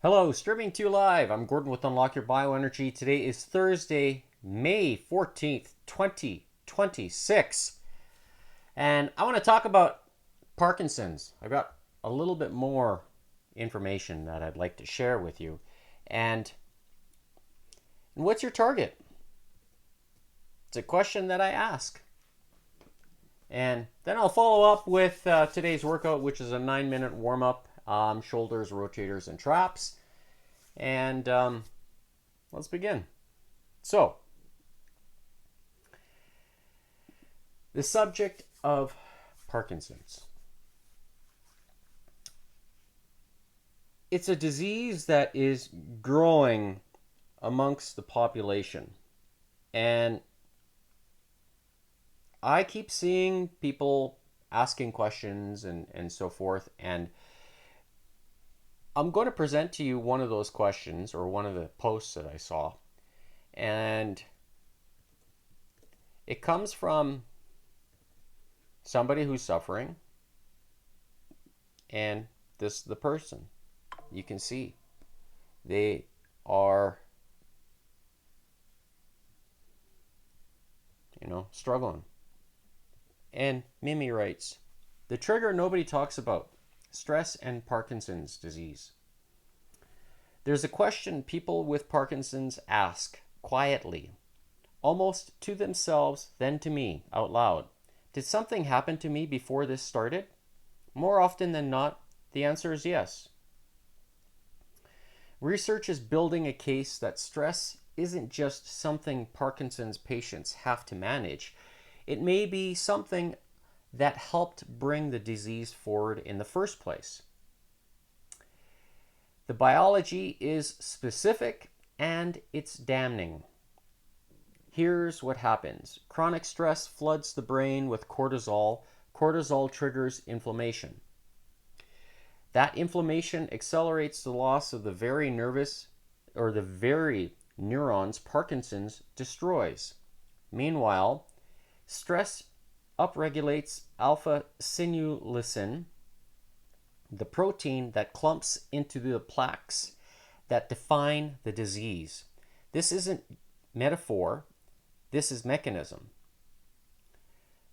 Hello, streaming to you live. I'm Gordon with Unlock Your Bioenergy. Today is Thursday, May 14th, 2026. And I want to talk about Parkinson's. I've got a little bit more information that I'd like to share with you. And what's your target? It's a question that I ask. And then I'll follow up with today's workout, which is a 9-minute warm up, shoulders, rotators, and traps. And let's begin. So, the subject of Parkinson's. It's a disease that is growing amongst the population. And I keep seeing people asking questions and so forth. And I'm going to present to you one of those questions or one of the posts that I saw. And it comes from somebody who's suffering. And this is the person. You can see they are, struggling. And Mimi writes, the trigger nobody talks about, stress and Parkinson's disease. There's a question people with Parkinson's ask quietly, almost to themselves, then to me, out loud. Did something happen to me before this started? More often than not, the answer is yes. Research is building a case that stress isn't just something Parkinson's patients have to manage. It may be something that helped bring the disease forward in the first place. The biology is specific and it's damning. Here's what happens. Chronic stress floods the brain with cortisol. Cortisol triggers inflammation. That inflammation accelerates the loss of the very neurons Parkinson's destroys. Meanwhile, stress upregulates alpha-synuclein, the protein that clumps into the plaques that define the disease. This isn't metaphor, this is mechanism.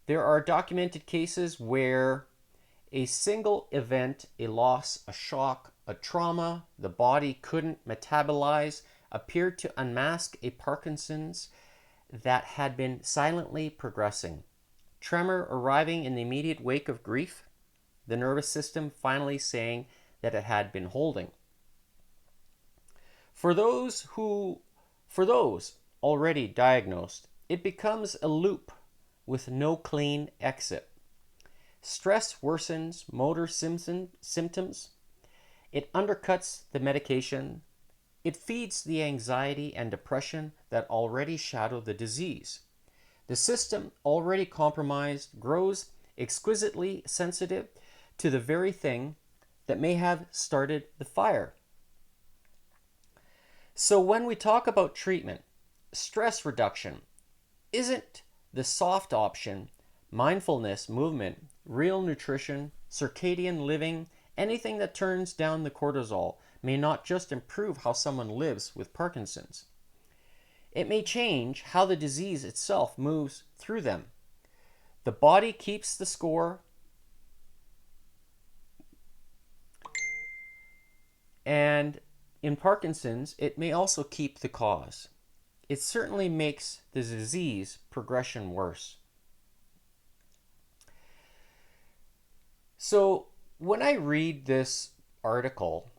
There are documented cases where a single event, a loss, a shock, a trauma the body couldn't metabolize, appeared to unmask a Parkinson's that had been silently progressing. Tremor arriving in the immediate wake of grief, the nervous system finally saying that it had been holding. For those already diagnosed, it becomes a loop with no clean exit. Stress worsens motor symptoms. It undercuts the medication. It feeds the anxiety and depression that already shadow the disease. The system, already compromised, grows exquisitely sensitive to the very thing that may have started the fire. So when we talk about treatment, stress reduction isn't the soft option. Mindfulness, movement, real nutrition, circadian living, anything that turns down the cortisol may not just improve how someone lives with Parkinson's. It may change how the disease itself moves through them. The body keeps the score, and in Parkinson's, it may also keep the cause. It certainly makes the disease progression worse. So when I read this article,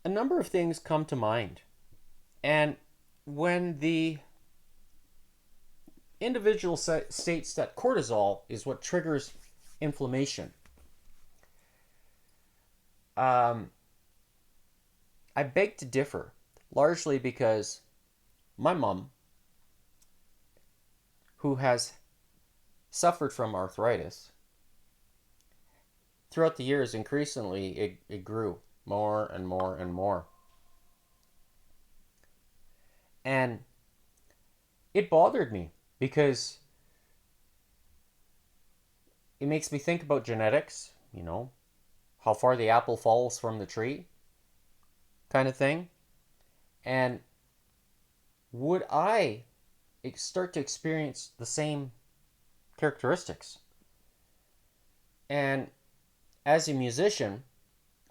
a number of things come to mind. And when the individual states that cortisol is what triggers inflammation, I beg to differ, largely because my mom, who has suffered from arthritis, throughout the years, increasingly, it grew more and more and more. And it bothered me because it makes me think about genetics, how far the apple falls from the tree kind of thing. And would I start to experience the same characteristics? And as a musician,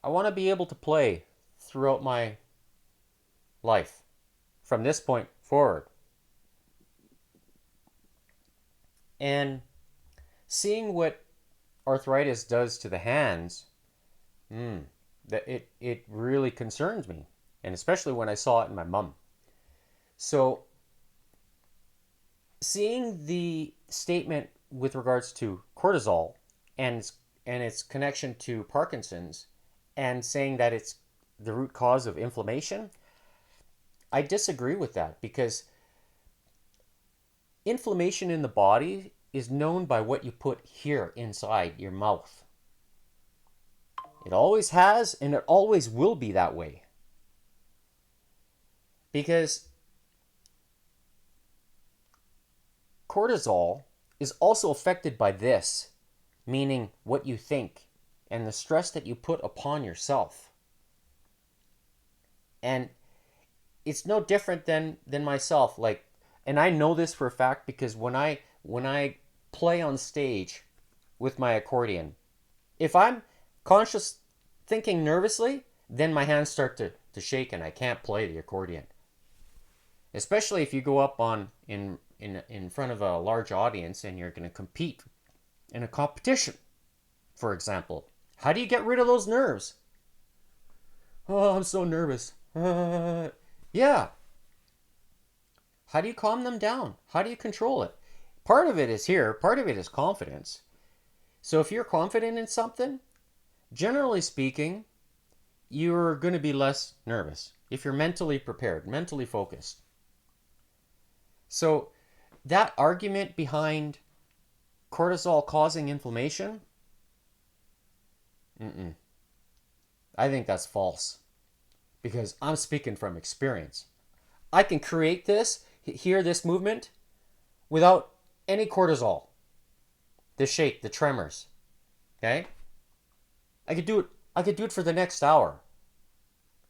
I want to be able to play throughout my life from this point forward. And seeing what arthritis does to the hands, that it really concerns me, and especially when I saw it in my mom. So seeing the statement with regards to cortisol and its connection to Parkinson's, and saying that it's the root cause of inflammation, I disagree with that, because inflammation in the body is known by what you put here inside your mouth. It always has, and it always will be that way. Because cortisol is also affected by this, meaning what you think and the stress that you put upon yourself. And it's no different than myself. Like, and I know this for a fact, because when I play on stage with my accordion, if I'm conscious thinking nervously, then my hands start to shake and I can't play the accordion. Especially if you go up in front of a large audience and you're going to compete in a competition, for example. How do you get rid of those nerves? Oh, I'm so nervous. Yeah. How do you calm them down? How do you control it? Part of it is here, part of it is confidence. So if you're confident in something, generally speaking, you're going to be less nervous if you're mentally prepared, mentally focused. So that argument behind cortisol causing inflammation, I think that's false, because I'm speaking from experience. I can create this movement without any cortisol. The shake, the tremors. Okay? I could do it for the next hour.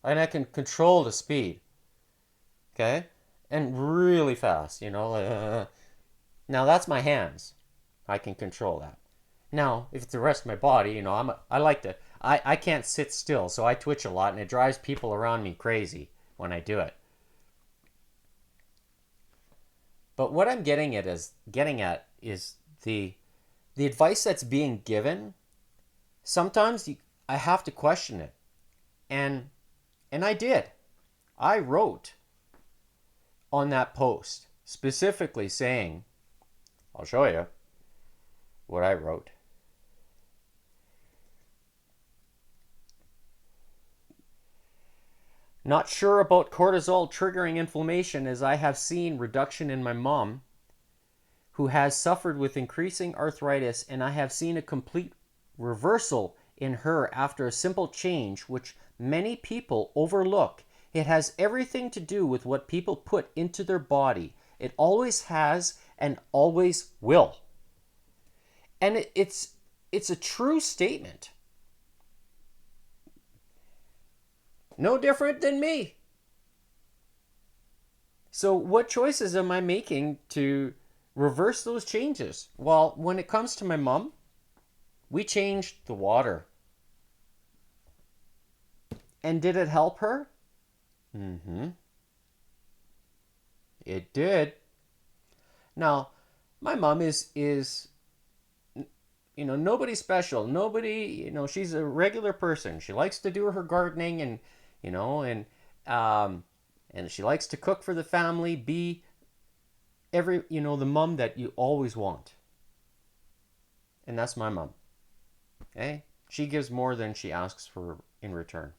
And I can control the speed. Okay? And really fast, Now that's my hands. I can control that. Now, if it's the rest of my body, I can't sit still, so I twitch a lot, and it drives people around me crazy when I do it. But what I'm getting at is the advice that's being given. Sometimes I have to question it, and I did. I wrote on that post specifically saying, I'll show you what I wrote. Not sure about cortisol triggering inflammation, as I have seen reduction in my mom, who has suffered with increasing arthritis, and I have seen a complete reversal in her after a simple change, which many people overlook. It has everything to do with what people put into their body. It always has and always will. And it's a true statement. No different than me. So what choices am I making to reverse those changes? Well, when it comes to my mom, we changed the water. And did it help her? It did. Now, my mom is nobody special. Nobody, she's a regular person. She likes to do her gardening, and and she likes to cook for the family, be the mom that you always want. And that's my mom. Okay? She gives more than she asks for in return.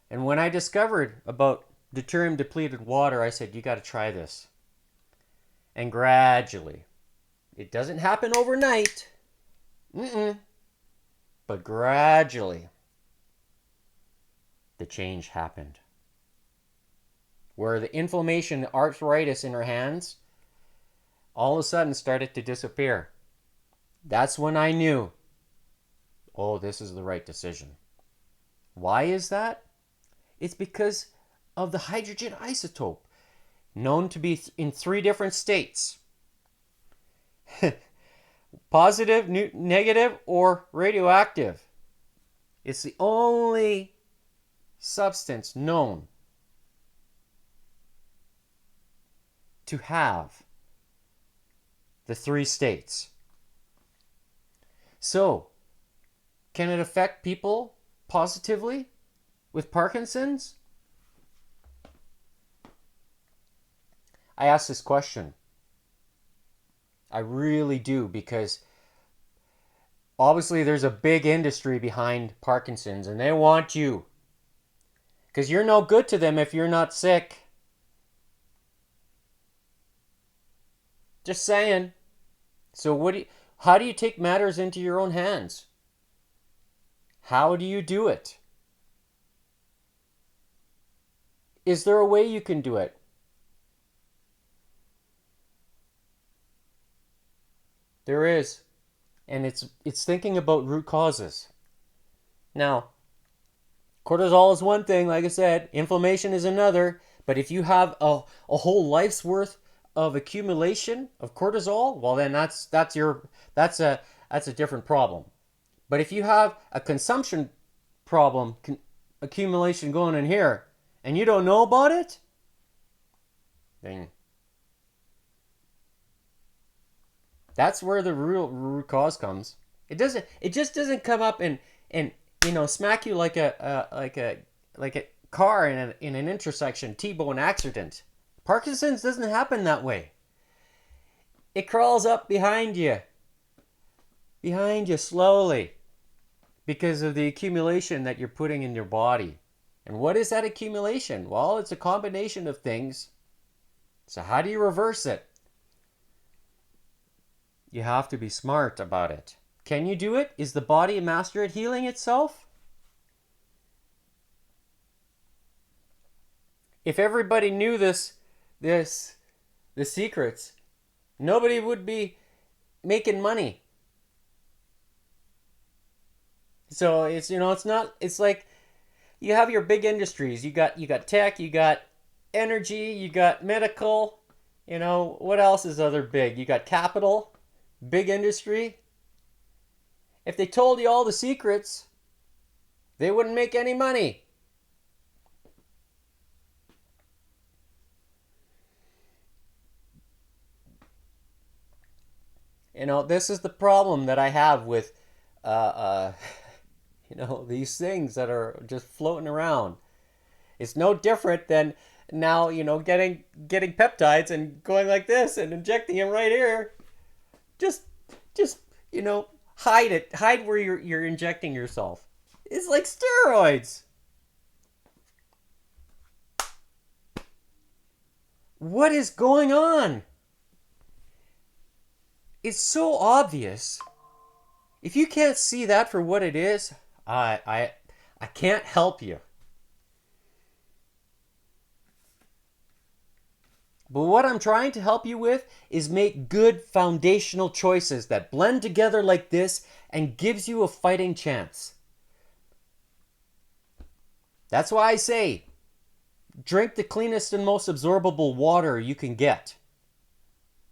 And when I discovered about deuterium depleted water, I said, you got to try this. And gradually, it doesn't happen overnight. But gradually, the change happened. Where the inflammation, arthritis in her hands, all of a sudden started to disappear. That's when I knew oh, this is the right decision. Why is that? It's because of the hydrogen isotope, known to be in 3 different states. Positive, negative, or radioactive. It's the only substance known to have the 3 states. So, can it affect people positively with Parkinson's? I ask this question. I really do, because obviously there's a big industry behind Parkinson's and they want you. Because you're no good to them if you're not sick. Just saying. So how do you take matters into your own hands? How do you do it? Is there a way you can do it? There is. And it's thinking about root causes. Now, cortisol is one thing, like I said, inflammation is another, but if you have a whole life's worth of accumulation of cortisol, well then that's a different problem. But if you have a consumption problem, accumulation going in here, and you don't know about it, then that's where the real root cause comes. It just doesn't come up and smack you like a car in an intersection, T-bone accident. Parkinson's doesn't happen that way. It crawls up behind you slowly, because of the accumulation that you're putting in your body. And what is that accumulation? Well, it's a combination of things. So how do you reverse it? You have to be smart about it. Can you do it? Is the body a master at healing itself? If everybody knew the secrets, nobody would be making money. So it's like you have your big industries. You got tech, you got energy, you got medical. What else is other big? You got capital, big industry. If they told you all the secrets, they wouldn't make any money. This is the problem that I have with these things that are just floating around. It's no different than now, getting peptides and going like this and injecting them right here. Just hide it. Hide where you're injecting yourself. It's like steroids. What is going on? It's so obvious. If you can't see that for what it is, I can't help you. But what I'm trying to help you with is make good foundational choices that blend together like this and gives you a fighting chance. That's why I say, drink the cleanest and most absorbable water you can get.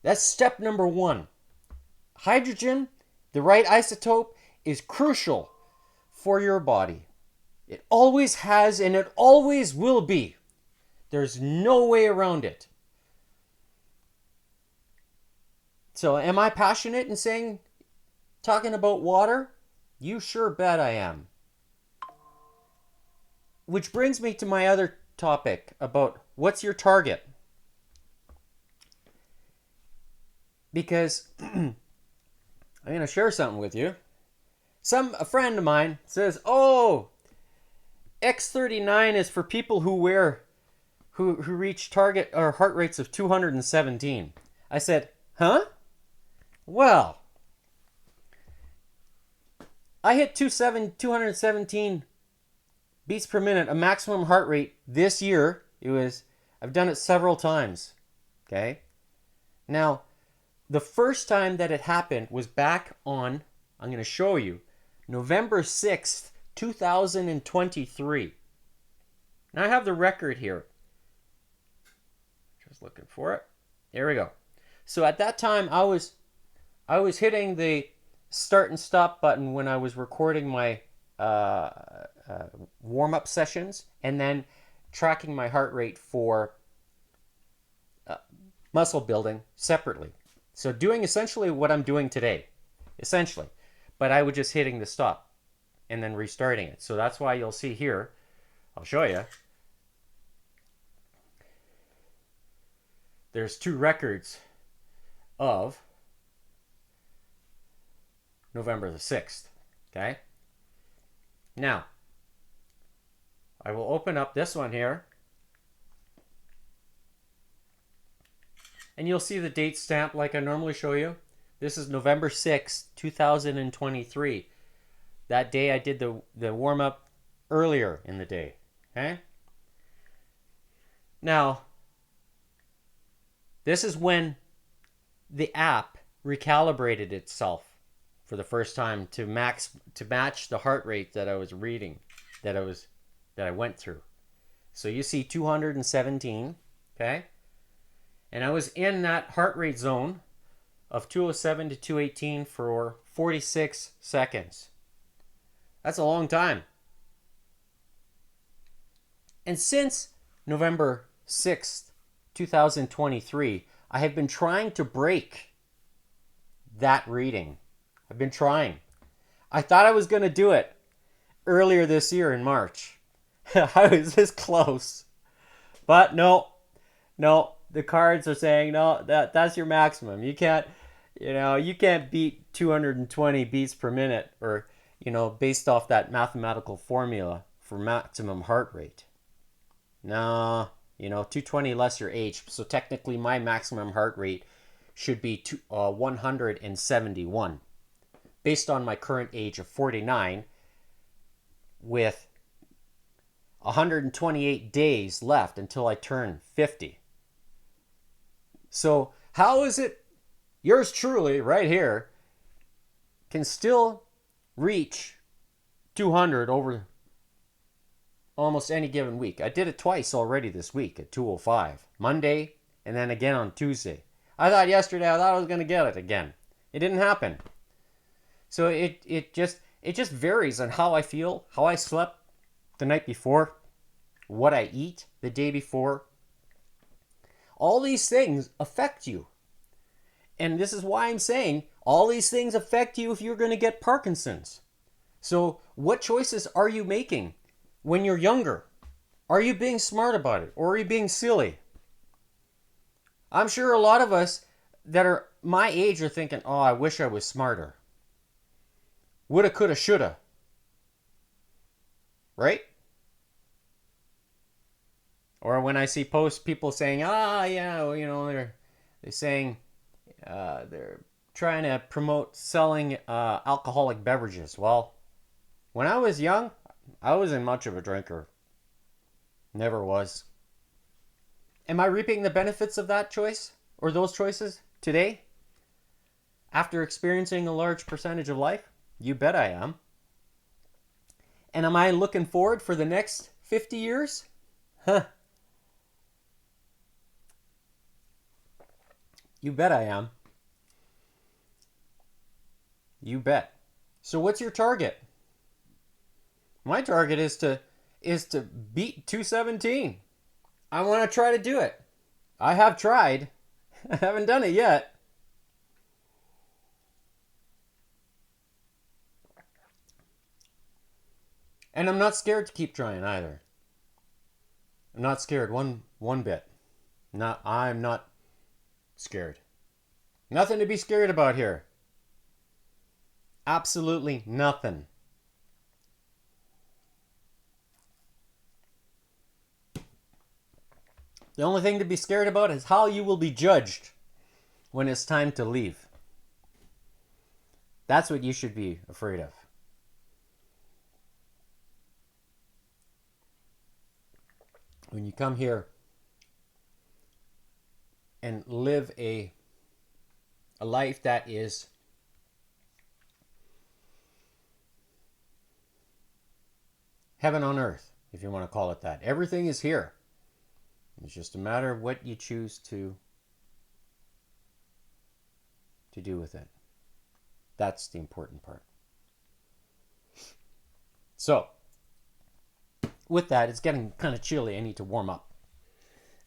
That's step number 1. Hydrogen, the right isotope, is crucial for your body. It always has and it always will be. There's no way around it. So am I passionate in talking about water? You sure bet I am. Which brings me to my other topic about what's your target. Because I'm going to share something with you. A friend of mine says, "Oh, X39 is for people who reach target or heart rates of 217." I said, "Huh? Well, I hit 217 beats per minute, a maximum heart rate this year. I've done it several times. Okay? Now, the first time that it happened was back on, I'm going to show you, November 6th, 2023. Now I have the record here. Just looking for it. There we go. So at that time, I was hitting the start and stop button when I was recording my warm-up sessions, and then tracking my heart rate for muscle building separately. So doing essentially what I'm doing today, essentially. But I was just hitting the stop and then restarting it. So that's why you'll see here, I'll show you, there's two records of November the 6th, okay? Now, I will open up this one here, and you'll see the date stamp like I normally show you. This is November 6th, 2023. That day I did the warm-up earlier in the day, okay? Now, this is when the app recalibrated itself for the first time to match the heart rate that I was reading, that I went through. So you see 217, okay? And I was in that heart rate zone of 207 to 218 for 46 seconds. That's a long time. And since November 6th, 2023, I have been trying to break that reading. I've been trying. I thought I was going to do it earlier this year in March. I was this close. But no, the cards are saying, no, that's your maximum. You can't beat 220 beats per minute, or, based off that mathematical formula for maximum heart rate. No, 220 less your age. So technically my maximum heart rate should be 171 based on my current age of 49 with 128 days left until I turn 50. So how is it yours truly right here can still reach 200 over almost any given week? I did it twice already this week at 205. Monday and then again on Tuesday. I thought I was going to get it again. It didn't happen. So it just varies on how I feel, how I slept the night before, what I eat the day before. All these things affect you. And this is why I'm saying all these things affect you if you're going to get Parkinson's. So what choices are you making when you're younger? Are you being smart about it, or are you being silly? I'm sure a lot of us that are my age are thinking, oh, I wish I was smarter. Woulda, coulda, shoulda. Right? Or when I see posts, people saying, they're saying they're trying to promote selling alcoholic beverages. Well, when I was young, I wasn't much of a drinker. Never was. Am I reaping the benefits of that choice or those choices today? After experiencing a large percentage of life? You bet I am. And am I looking forward for the next 50 years? Huh. You bet I am. You bet. So what's your target? My target is to beat 217. I want to try to do it. I have tried. I haven't done it yet. And I'm not scared to keep trying either. I'm not scared one bit. I'm not scared. Nothing to be scared about here. Absolutely nothing. The only thing to be scared about is how you will be judged when it's time to leave. That's what you should be afraid of. When you come here and live a life that is heaven on earth, if you want to call it that. Everything is here. It's just a matter of what you choose to do with it. That's the important part. So, with that, it's getting kind of chilly. I need to warm up.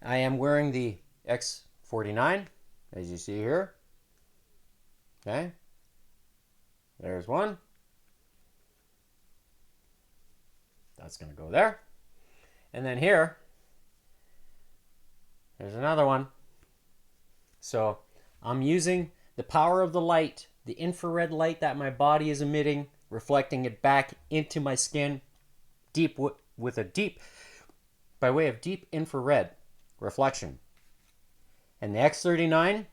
I am wearing the X49, as you see here. Okay. There's one. That's going to go there. And then here, there's another one. So I'm using the power of the light, the infrared light that my body is emitting, reflecting it back into my skin, by way of deep infrared reflection. And the X39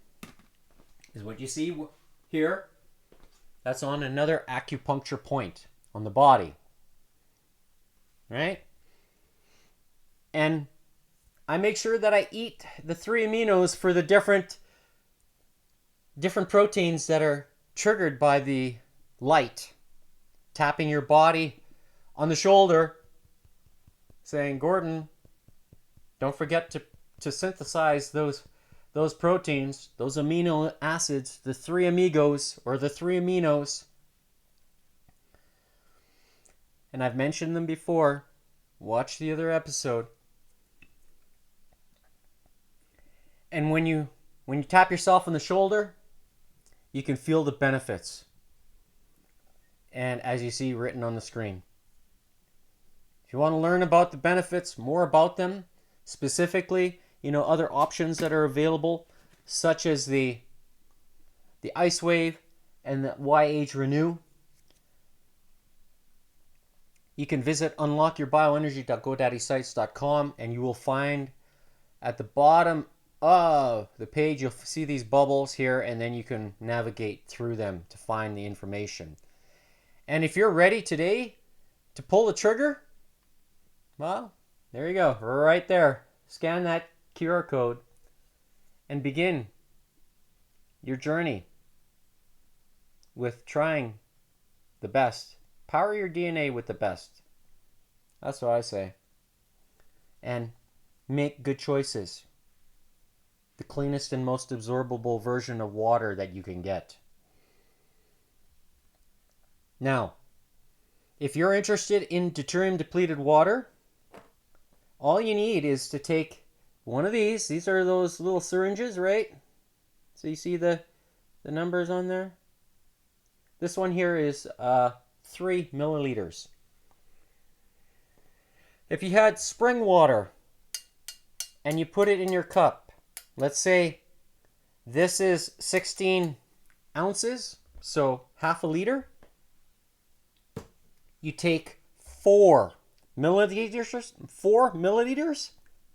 is what you see here. That's on another acupuncture point on the body. Right? And I make sure that I eat the 3 aminos for the different proteins that are triggered by the light. Tapping your body on the shoulder, saying, Gordon, don't forget to synthesize those proteins, those amino acids, the 3 amigos or the 3 aminos. And I've mentioned them before. Watch the other episode. And when you tap yourself on the shoulder, you can feel the benefits. And as you see written on the screen. If you want to learn about the benefits, more about them, specifically, other options that are available, such as the Ice Wave and the YH Renew, you can visit unlockyourbioenergy.godaddysites.com, and you will find at the bottom of the page, you'll see these bubbles here, and then you can navigate through them to find the information. And if you're ready today to pull the trigger, well, there you go, right there. Scan that QR code and begin your journey with trying the best. Power your DNA with the best. That's what I say. And make good choices. The cleanest and most absorbable version of water that you can get. Now, if you're interested in deuterium depleted water, all you need is to take one of these. These are those little syringes, right? So you see the numbers on there? This one here is 3 milliliters. If you had spring water and you put it in your cup, let's say this is 16 ounces, so half a liter. You take 4 milliliters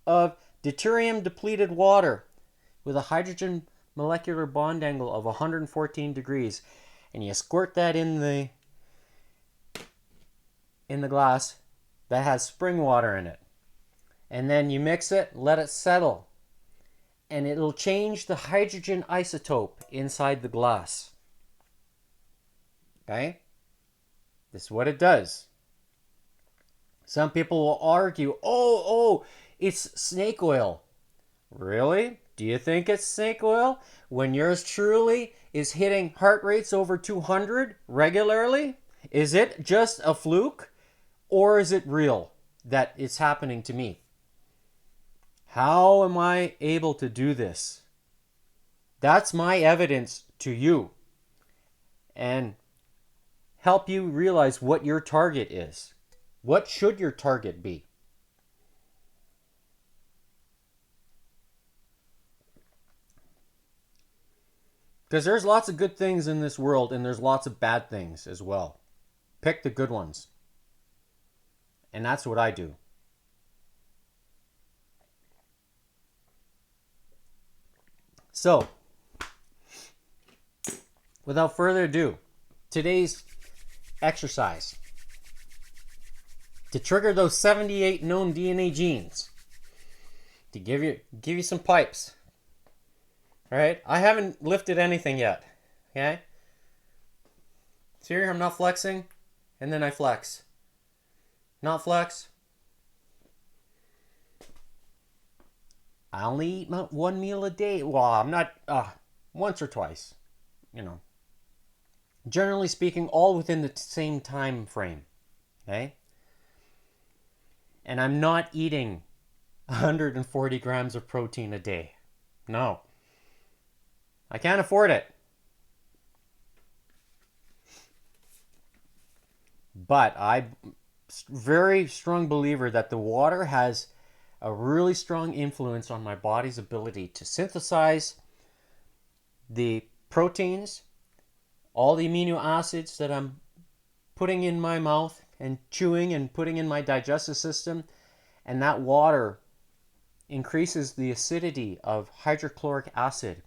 of deuterium depleted water with a hydrogen molecular bond angle of 114 degrees, and you squirt that in the glass that has spring water in it, and then you mix it, let it settle, and it'll change the hydrogen isotope inside the glass. Okay? This is what it does. Some people will argue, oh, it's snake oil. Really? Do you think it's snake oil? When yours truly is hitting heart rates over 200 regularly? Is it just a fluke? Or is it real that it's happening to me? How am I able to do this? That's my evidence to you. And help you realize what your target is. What should your target be? Because there's lots of good things in this world, and there's lots of bad things as well. Pick the good ones. And that's what I do. So, without further ado, today's exercise to trigger those 78 known DNA genes, to give you some pipes. All right, I haven't lifted anything yet. Okay, so here I'm not flexing, and then I flex. Not flex. I only eat one meal a day. Well, I'm not, once or twice, you know. Generally speaking, all within the same time frame, okay? And I'm not eating 140 grams of protein a day. No. I can't afford it. But I'm very strong believer that the water has a really strong influence on my body's ability to synthesize the proteins, all the amino acids that I'm putting in my mouth and chewing and putting in my digestive system. And that water increases the acidity of hydrochloric acid,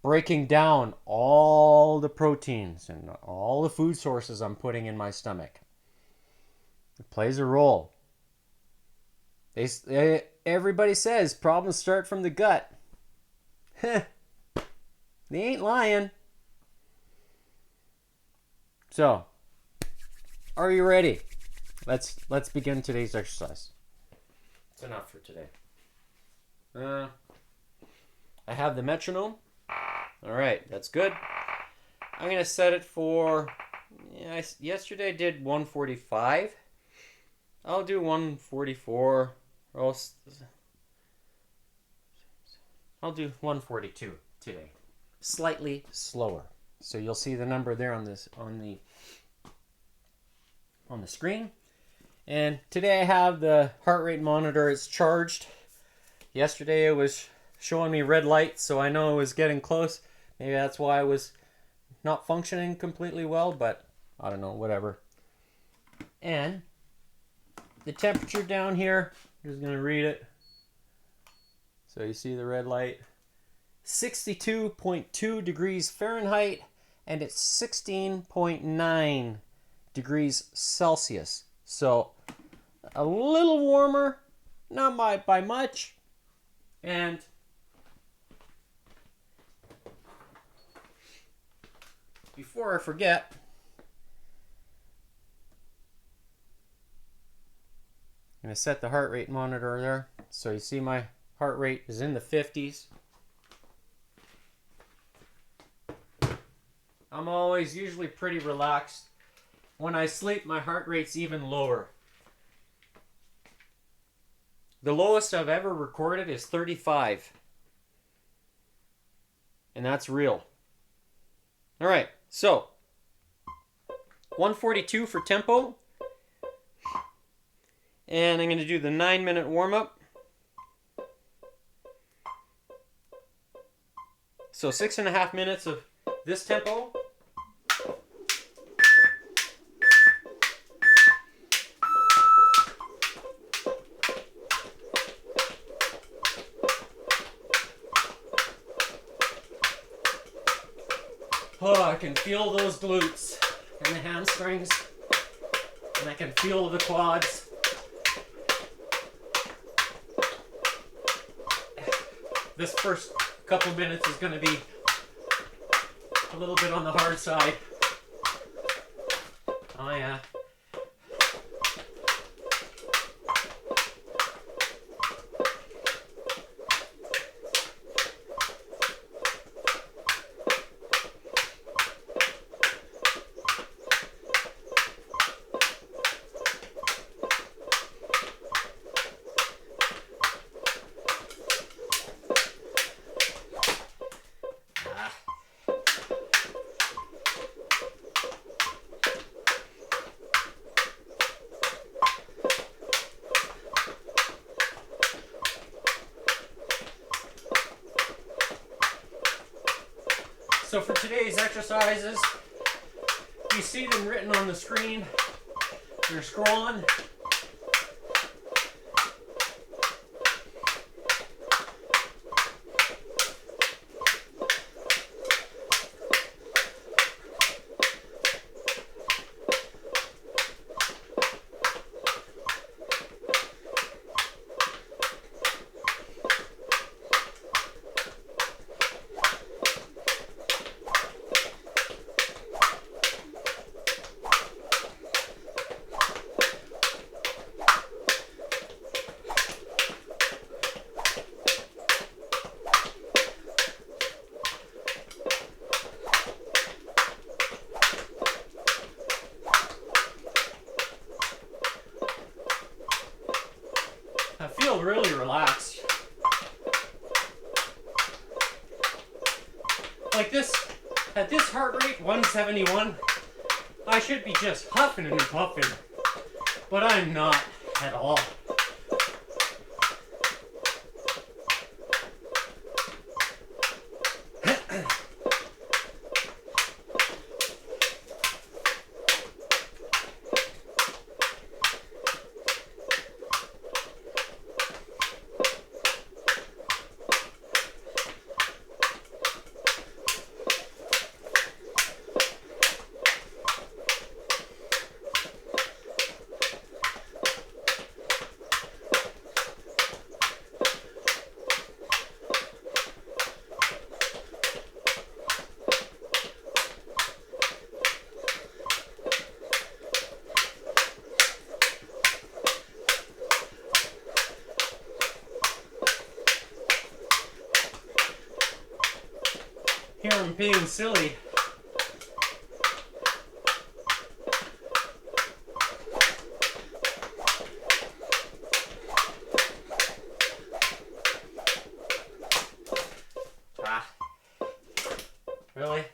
breaking down all the proteins and all the food sources I'm putting in my stomach. It plays a role. Everybody says problems start from the gut. They ain't lying. So, are you ready? Let's begin today's exercise. It's enough for today. I have the metronome. All right, that's good. I'm gonna set it for. Yesterday I did 145. I'll do 144. Or else I'll do 142 today. Slightly slower. So you'll see the number there on the screen. And today I have the heart rate monitor. It's charged. Yesterday it was showing me red lights, so I know it was getting close. Maybe that's why I was not functioning completely well, but I don't know, whatever. And the temperature down here, I'm just going to read it. So you see the red light. 62.2 degrees Fahrenheit, and it's 16.9 degrees Celsius. So a little warmer, not by much. And before I forget, I'm going to set the heart rate monitor there. So you see my heart rate is in the 50s. I'm always usually pretty relaxed. When I sleep, my heart rate's even lower. The lowest I've ever recorded is 35. And that's real. All right, so 142 for tempo. And I'm going to do the 9-minute warm-up. So 6.5 minutes of this tempo. Oh, I can feel those glutes and the hamstrings, and I can feel the quads. This first couple minutes is going to be a little bit on the hard side. Oh yeah. So for today's exercises, you see them written on the screen. You're scrolling. feel really relaxed. Like this, at this heart rate, 171, I should be just huffing and puffing, but I'm not at all. Here I'm being silly. Really?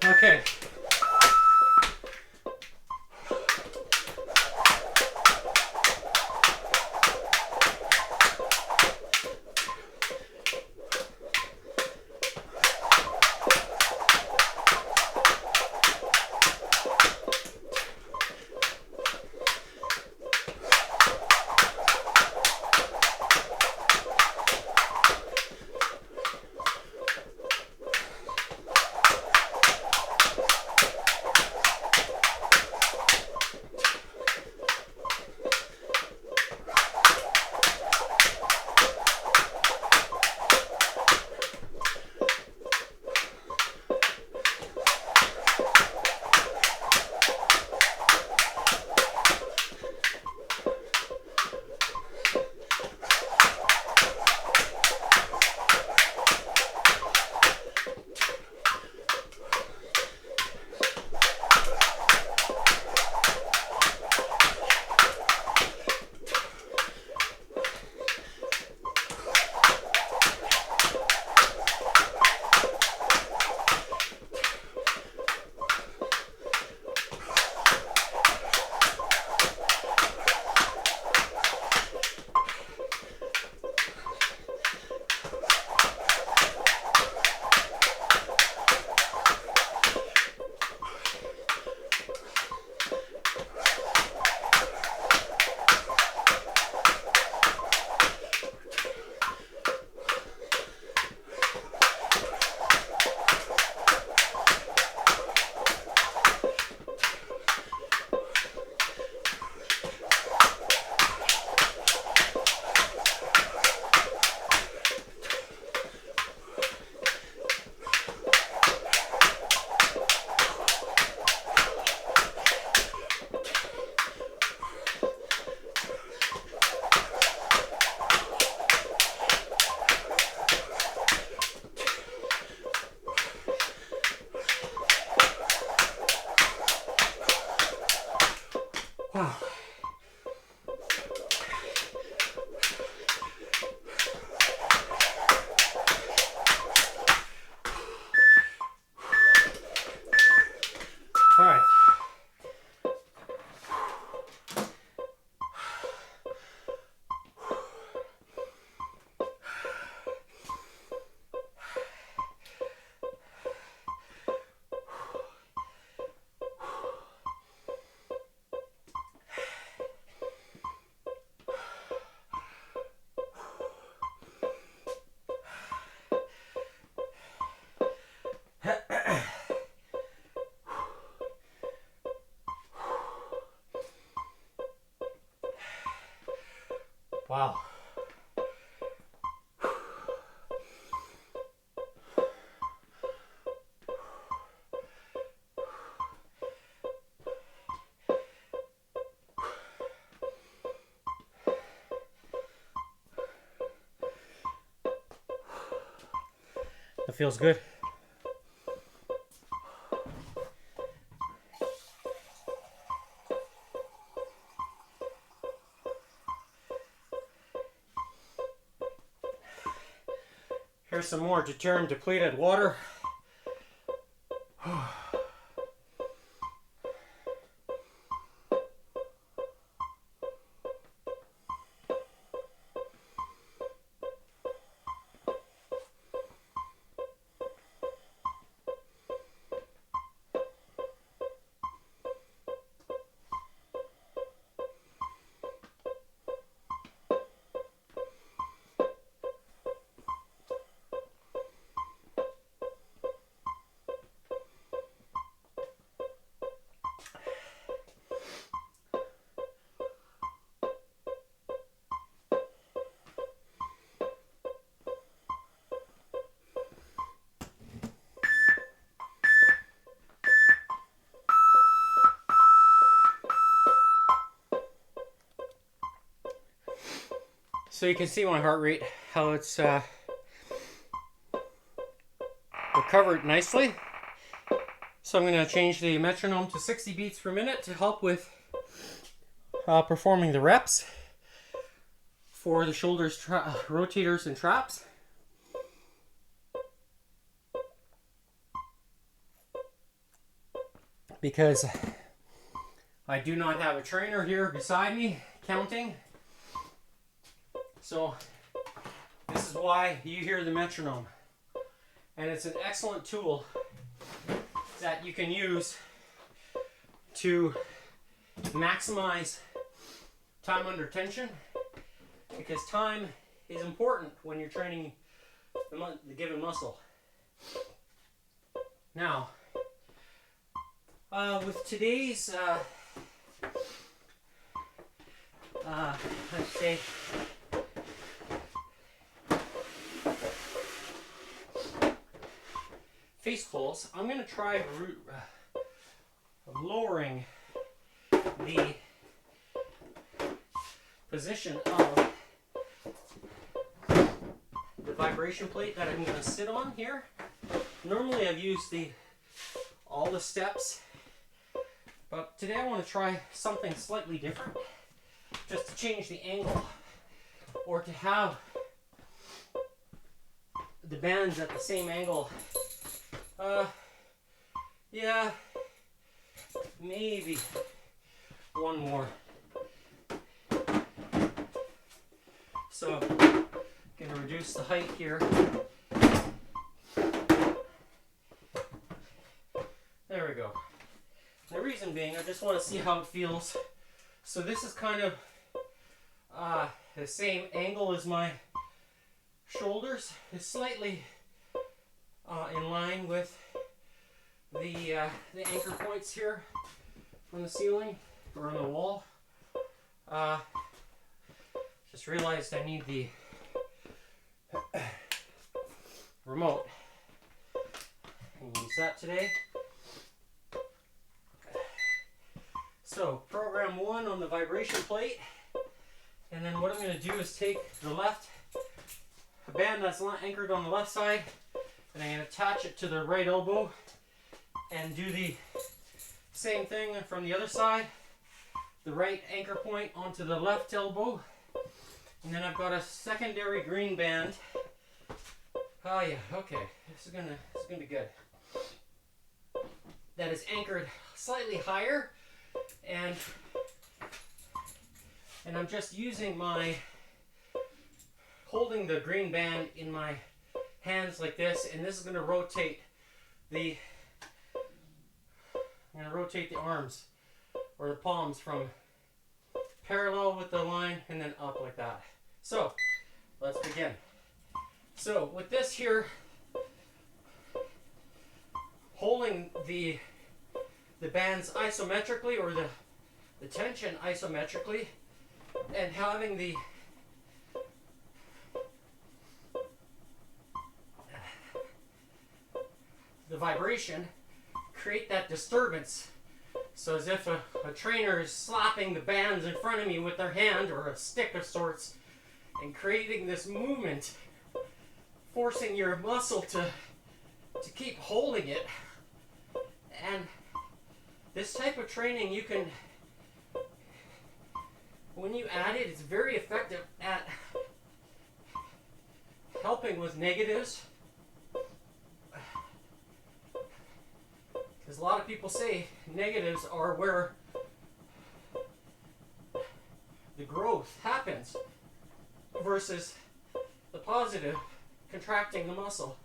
Okay. feels good. Here's some more deuterium depleted water. So you can see my heart rate, how it's recovered nicely. So I'm going to change the metronome to 60 beats per minute to help with performing the reps for the shoulders, rotators, and traps. Because I do not have a trainer here beside me counting. So this is why you hear the metronome. And it's an excellent tool that you can use to maximize time under tension, because time is important when you're training the given muscle. Now, with today's let's say face pulls, I'm going to try lowering the position of the vibration plate that I'm going to sit on here. Normally I've used all the steps, but today I want to try something slightly different, just to change the angle, or to have the bands at the same angle. Yeah, maybe one more. So I'm going to reduce the height here. There we go. The reason being, I just want to see how it feels. So this is kind of the same angle as my shoulders. It's slightly in line with the anchor points here on the ceiling or on the wall. Just realized I need the remote. And use that today. So program 1 on the vibration plate, and then what I'm going to do is take the band that's not anchored on the left side, and I'm going to attach it to the right elbow and do the same thing from the other side. The right anchor point onto the left elbow, and then I've got a secondary green band. Oh yeah, okay, this is gonna be good. That is anchored slightly higher, and I'm just using holding the green band in my hands like this, and this is going to rotate the arms or the palms from parallel with the line and then up like that. So let's begin. So with this here, holding the bands isometrically, or the tension isometrically, and having the vibration create that disturbance. So as if a trainer is slapping the bands in front of me with their hand, or a stick of sorts, and creating this movement, forcing your muscle to to keep holding it. And this type of training, you can, when you add it, it's very effective at helping with negatives. Because a lot of people say negatives are where the growth happens versus the positive, contracting the muscle.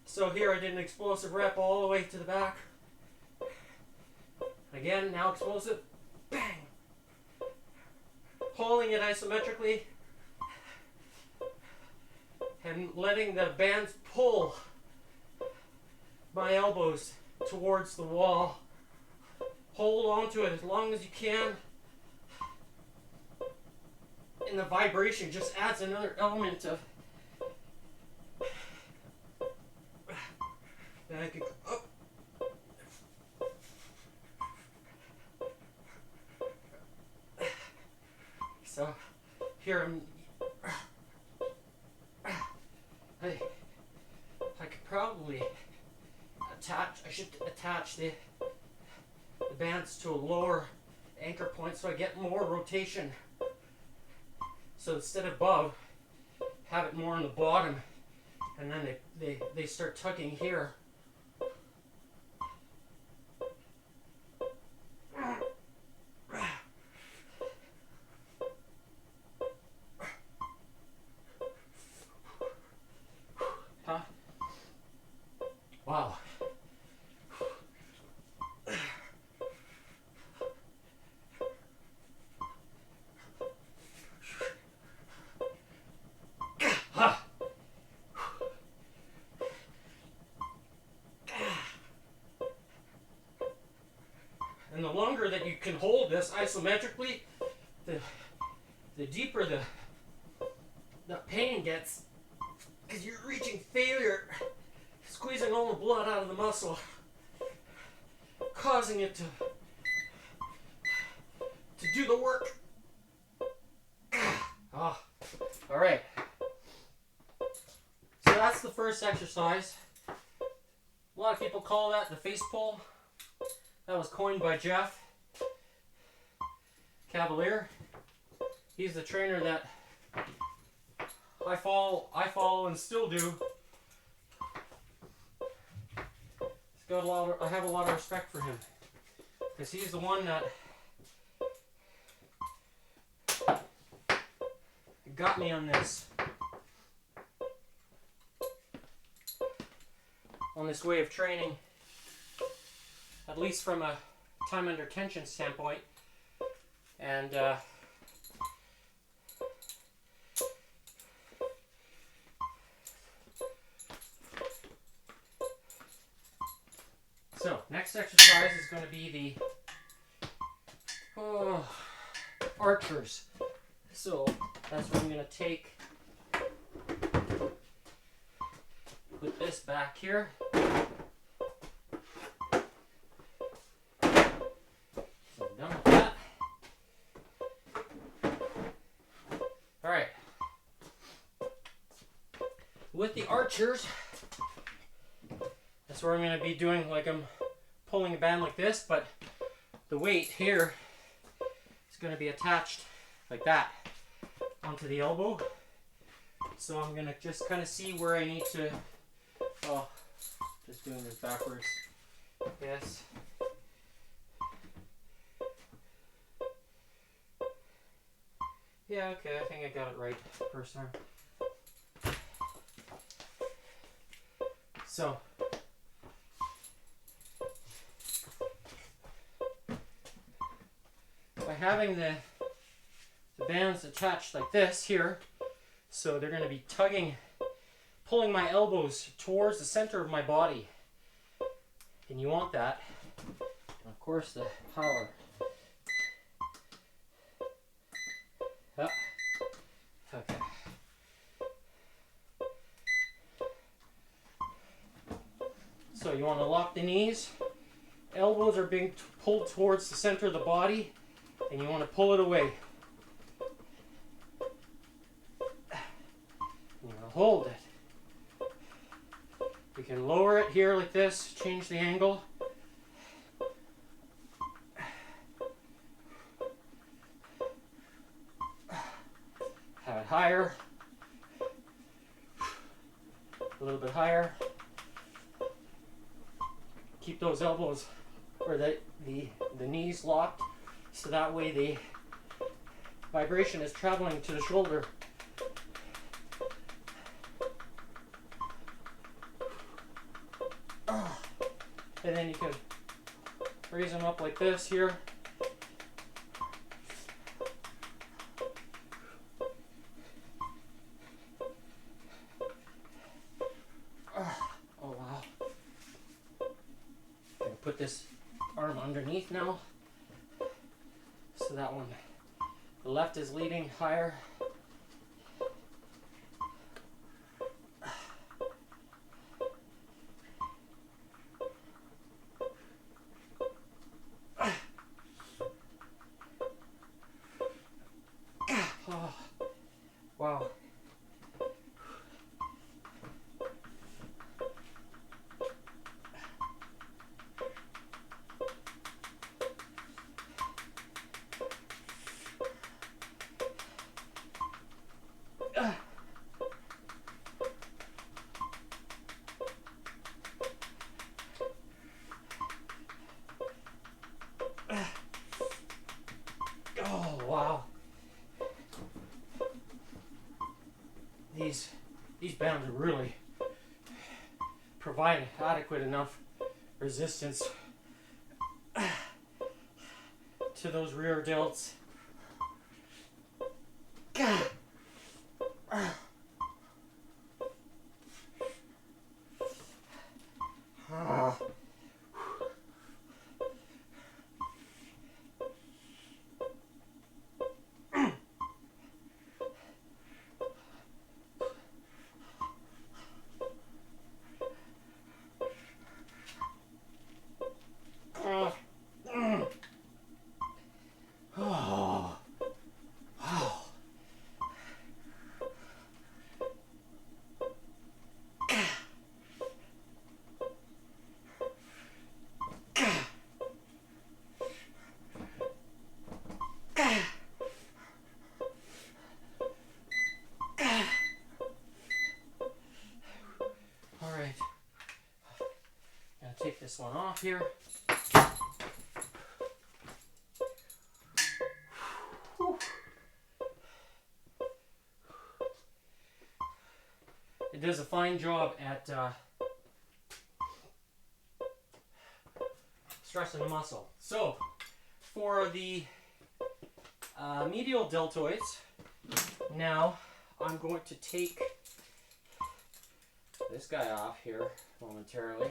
So here I did an explosive rep all the way to the back. Again, now explosive, bang! Holding it isometrically and letting the bands pull my elbows towards the wall. Hold on to it as long as you can. And the vibration just adds another element of, then I can go up. So here I could probably I should attach the bands to a lower anchor point so I get more rotation. So instead of above, have it more on the bottom, and then they start tugging here. Huh? Wow. And the longer that you can hold this isometrically, the deeper the pain gets, because you're reaching failure, squeezing all the blood out of the muscle, causing it to do the work. Oh, all right. So that's the first exercise. A lot of people call that the face pull. That was coined by Jeff Cavalier. He's the trainer that I follow and still do. He's got I have a lot of respect for him, because he's the one that got me on this way of training, at least from a time under tension standpoint. And so next exercise is going to be the archers. So that's what I'm going to take. Put this back here. So I'm done with that. Alright. With the archers, that's where I'm going to be doing, like I'm pulling a band like this, but the weight here is going to be attached like that onto the elbow. So I'm going to just kind of see where I need to, just doing this backwards. Yes. Yeah, okay, I think I got it right first time. So, by having the bands attached like this here, so they're going to be pulling my elbows towards the center of my body, and you want that. And of course, the power. Up. Okay. So you want to lock the knees. Elbows are being pulled towards the center of the body, and you want to pull it away. You want to hold it. We can lower it here like this, change the angle. Have it higher. A little bit higher. Keep those elbows or the knees locked so that way the vibration is traveling to the shoulder. And then you can raise them up like this here. Oh wow. I'm going to put this arm underneath now. So that one, the left is leading higher. Oh, wow. Oh, wow. These bands really provide adequate enough resistance to those rear delts. Alright, gonna take this one off here. It does a fine job at stressing the muscle. So, for the medial deltoids, now I'm going to take this guy off here momentarily.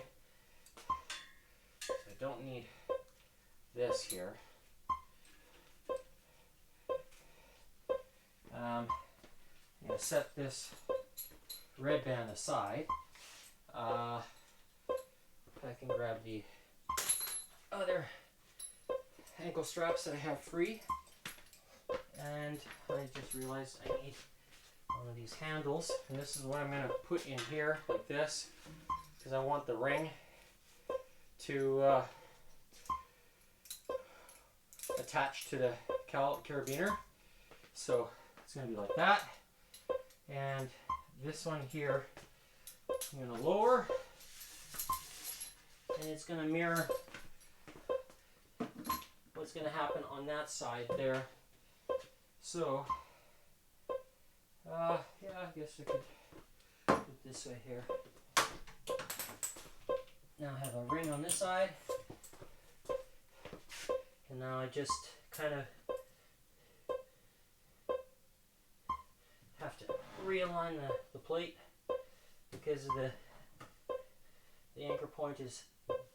I don't need this here. I'm going to set this red band aside. I can grab the other ankle straps that I have free. And I just realized I need one of these handles, and this is what I'm going to put in here like this because I want the ring to attach to the carabiner. So it's going to be like that, and this one here I'm going to lower, and it's going to mirror what's going to happen on that side there. So yeah, I guess I could put it this way here. Now I have a ring on this side, and now I just kind of have to realign the plate because of the anchor point is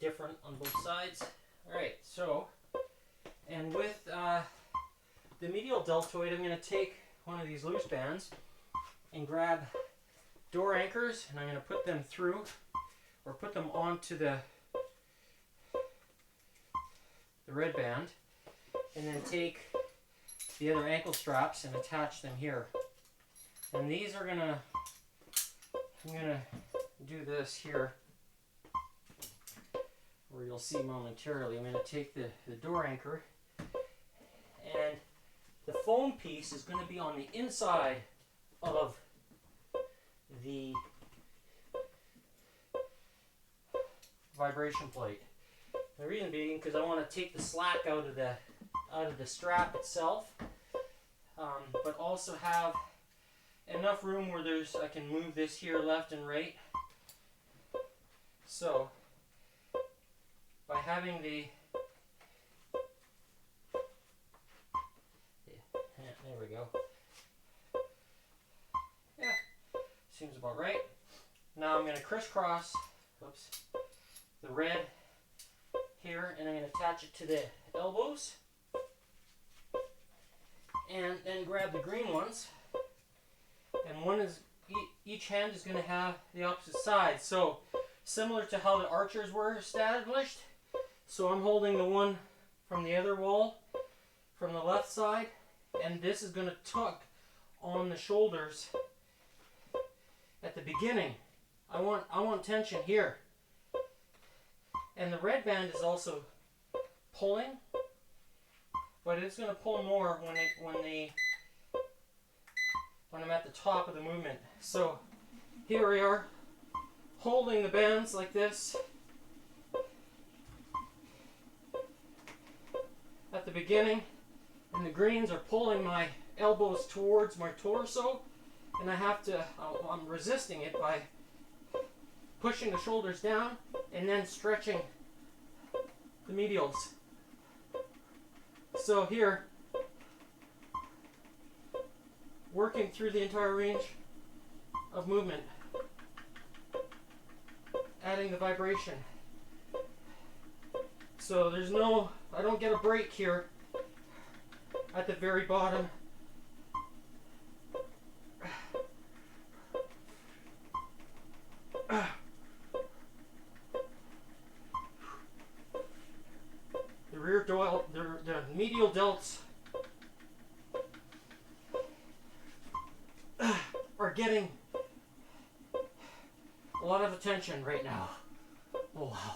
different on both sides. Alright, so, and with the medial deltoid, I'm going to take one of these loose bands and grab door anchors, and I'm going to put them through or put them onto the red band, and then take the other ankle straps and attach them here. And these are going to I'm going to do this here, where you'll see momentarily. I'm going to take the door anchor, and the foam piece is going to be on the inside of the vibration plate. The reason being because I want to take the slack out of the strap itself, but also have enough room where I can move this here left and right. So by having there we go. Yeah, seems about right. Now I'm going to crisscross, the red here, and I'm going to attach it to the elbows, and then grab the green ones, and each hand is going to have the opposite side. So similar to how the archers were established. So I'm holding the one from the other wall from the left side, and this is going to tug on the shoulders at the beginning. I want tension here. And the red band is also pulling, but it's going to pull more when I'm at the top of the movement. So here we are, holding the bands like this at the beginning, and the greens are pulling my elbows towards my torso, and I'm resisting it by pushing the shoulders down and then stretching the medials. So here, working through the entire range of movement, adding the vibration. So I don't get a break here at the very bottom. The medial delts are getting a lot of attention right now. Oh wow.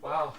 Wow.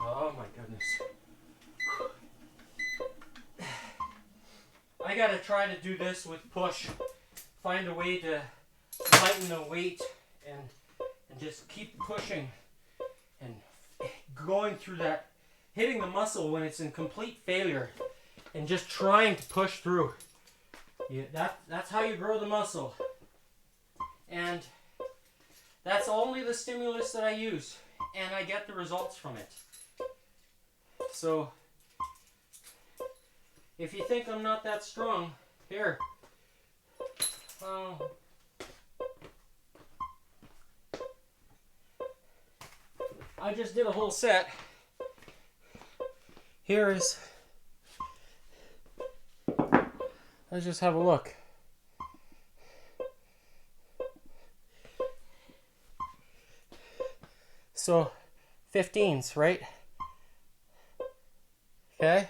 Oh my goodness. I gotta try to do this with push. Find a way to lighten the weight and just keep pushing and going through that, hitting the muscle when it's in complete failure and just trying to push through. Yeah, that's how you grow the muscle. And that's only the stimulus that I use, and I get the results from it. So if you think I'm not that strong, here, I just did a whole set. Let's just have a look. So 15s, right? Okay.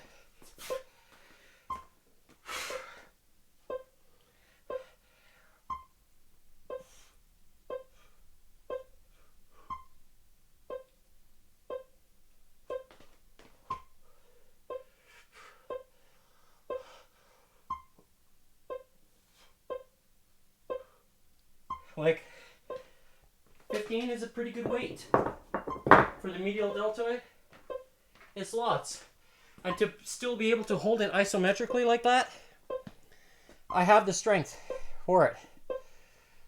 Like 15 is a pretty good weight for the medial deltoid. It's lots. And to still be able to hold it isometrically like that, I have the strength for it.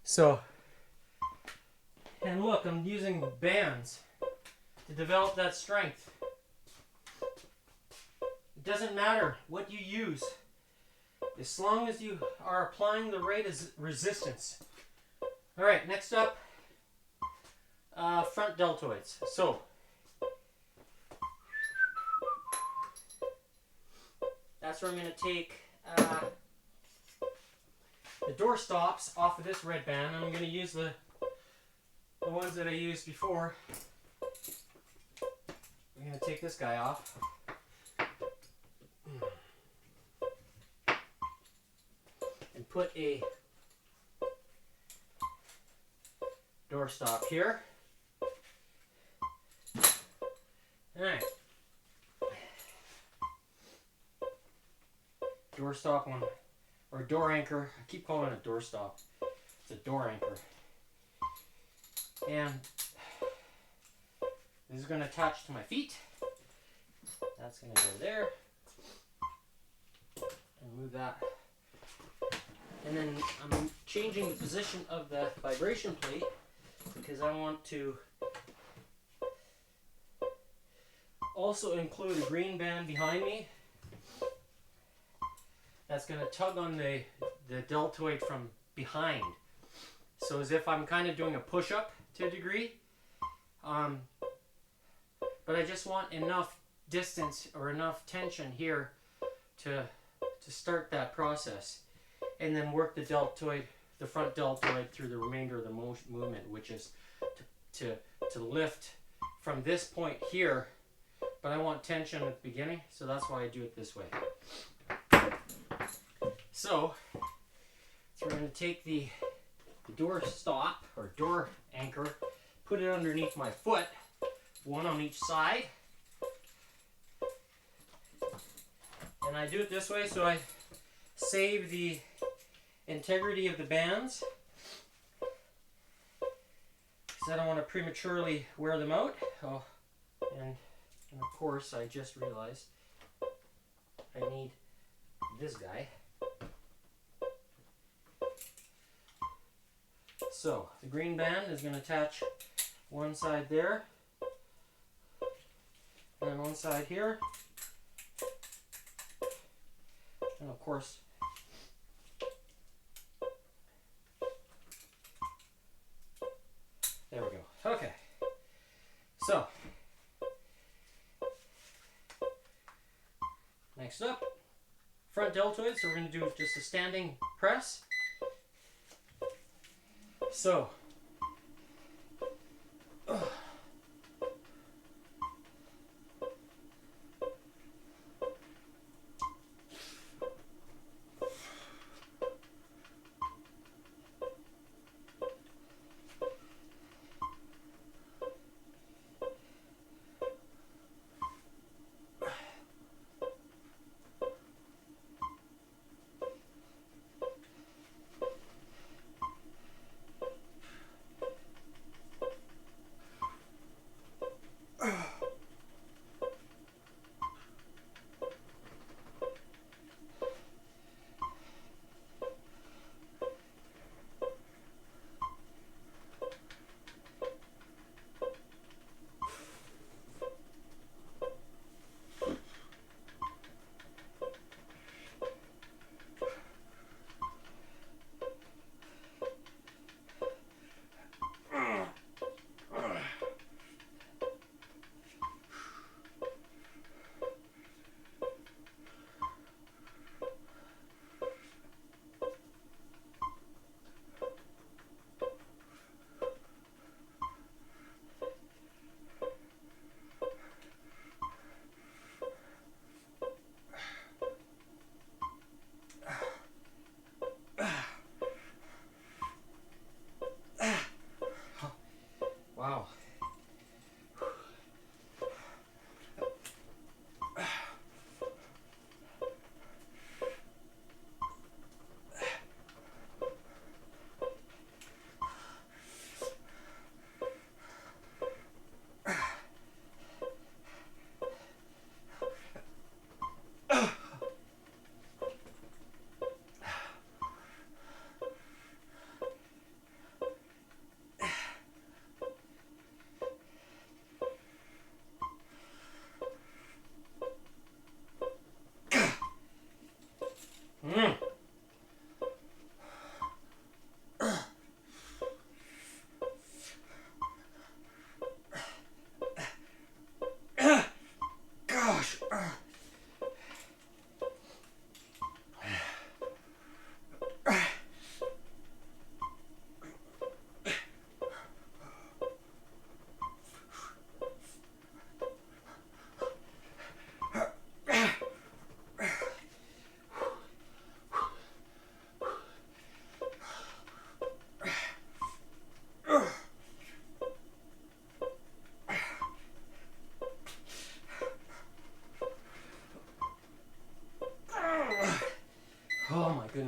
So, and look, I'm using bands to develop that strength. It doesn't matter what you use, as long as you are applying the right resistance. All right, next up, front deltoids. So, that's where I'm going to take the door stops off of this red band. I'm going to use the ones that I used before. I'm going to take this guy off. And put a door stop here. Alright. Door stop one, or door anchor. I keep calling it a door stop. It's a door anchor. And this is going to attach to my feet. That's going to go there. And move that. And then I'm changing the position of the vibration plate because I want to also include a green band behind me that's going to tug on the deltoid from behind. So as if I'm kind of doing a push-up to a degree. But I just want enough distance or enough tension here to start that process. And then work the deltoid, the front deltoid, through the remainder of the movement, which is to lift from this point here. But I want tension at the beginning, so that's why I do it this way. So we're going to take the door stop, or door anchor, put it underneath my foot, one on each side. And I do it this way so I save the integrity of the bands, because I don't want to prematurely wear them out. Oh, and of course I just realized I need this guy. So the green band is going to attach one side there and one side here, and of course there we go. Okay, so next up, front deltoid. So we're going to do just a standing press. So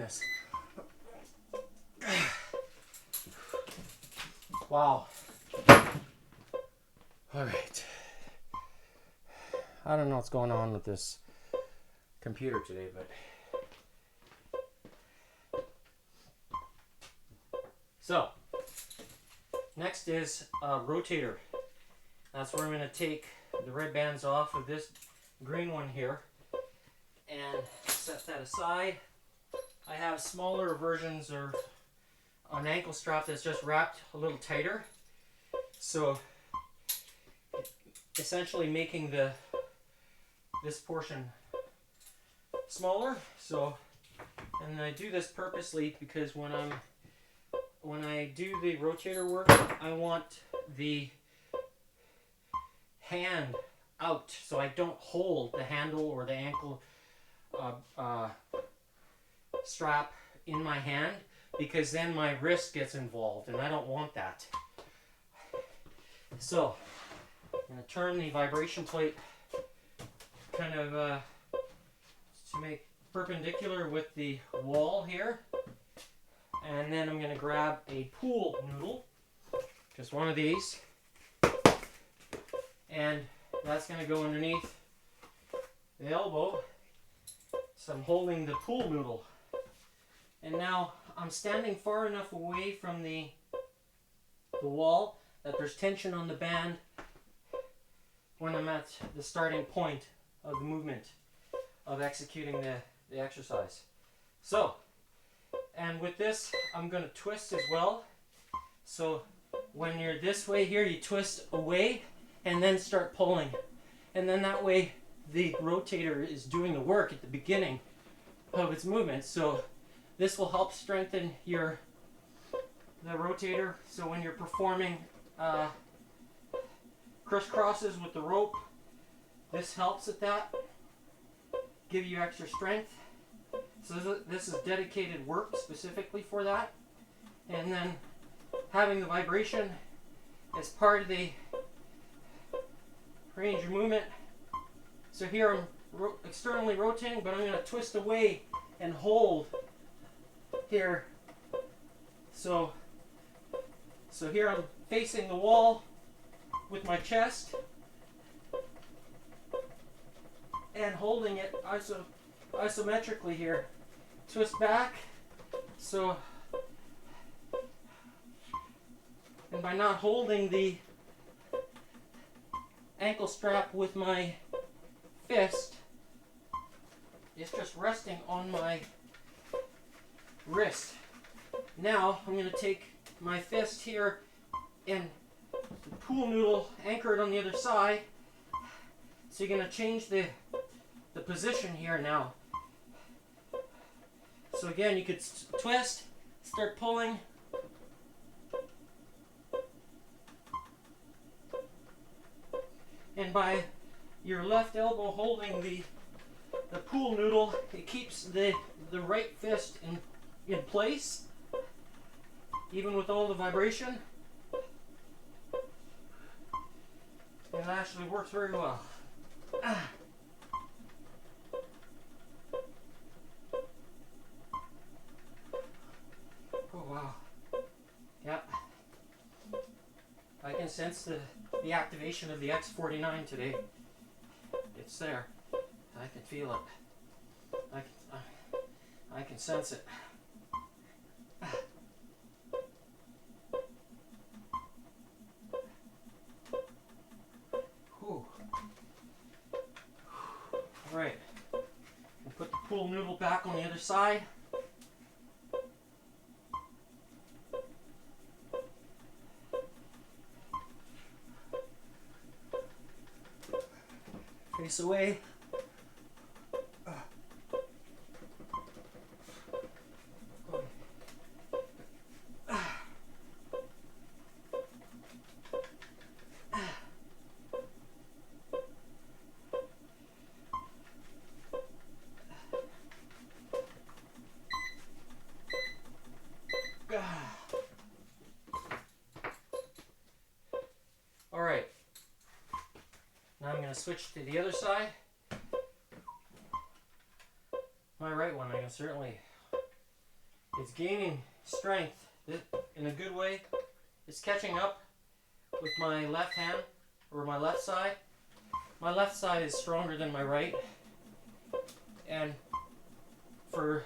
goodness. Wow. All right. I don't know what's going on with this computer today, but so next is a rotator. That's where I'm going to take the red bands off of this green one here and set that aside. I have smaller versions or an ankle strap that's just wrapped a little tighter, so essentially making this portion smaller. So, and I do this purposely because when I do the rotator work, I want the hand out, so I don't hold the handle or the ankle strap in my hand, because then my wrist gets involved and I don't want that. So I'm going to turn the vibration plate kind of to make perpendicular with the wall here, and then I'm going to grab a pool noodle, just one of these, and that's going to go underneath the elbow. So I'm holding the pool noodle, and now I'm standing far enough away from the wall that there's tension on the band when I'm at the starting point of the movement of executing the exercise. So, and with this I'm going to twist as well. So when you're this way here, you twist away and then start pulling, and then that way the rotator is doing the work at the beginning of its movement. So this will help strengthen the rotator. So when you're performing crisscrosses with the rope, this helps at that, give you extra strength. So this is dedicated work specifically for that. And then having the vibration as part of the range of movement. So here I'm externally rotating, but I'm going to twist away and hold here. So here I'm facing the wall with my chest and holding it isometrically here. Twist back. So, and by not holding the ankle strap with my fist, it's just resting on my wrist. Now I'm going to take my fist here and the pool noodle anchored on the other side. So you're going to change the position here now. So again, you could twist, start pulling, and by your left elbow holding the pool noodle, it keeps the right fist in place, even with all the vibration. It actually works very well. Oh wow. Yep. I can sense the activation of the X49 today. It's there. I can feel it. I can sense it. Alright, we'll put the pool noodle back on the other side. Face away. Alright, now I'm going to switch to the other side. My right one I can certainly It's gaining strength in a good way. It's catching up with my left hand, or my left side. My left side is stronger than my right, and for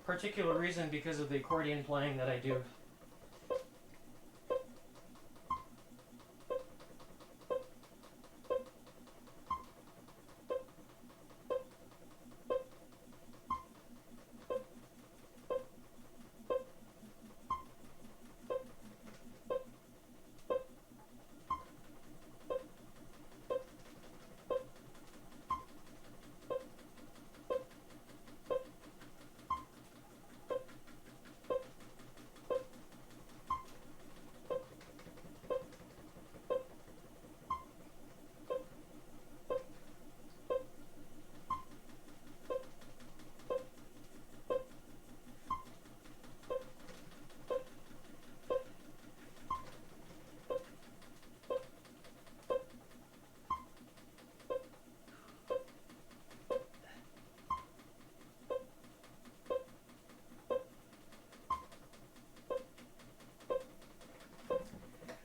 particular reason, because of the accordion playing that I do.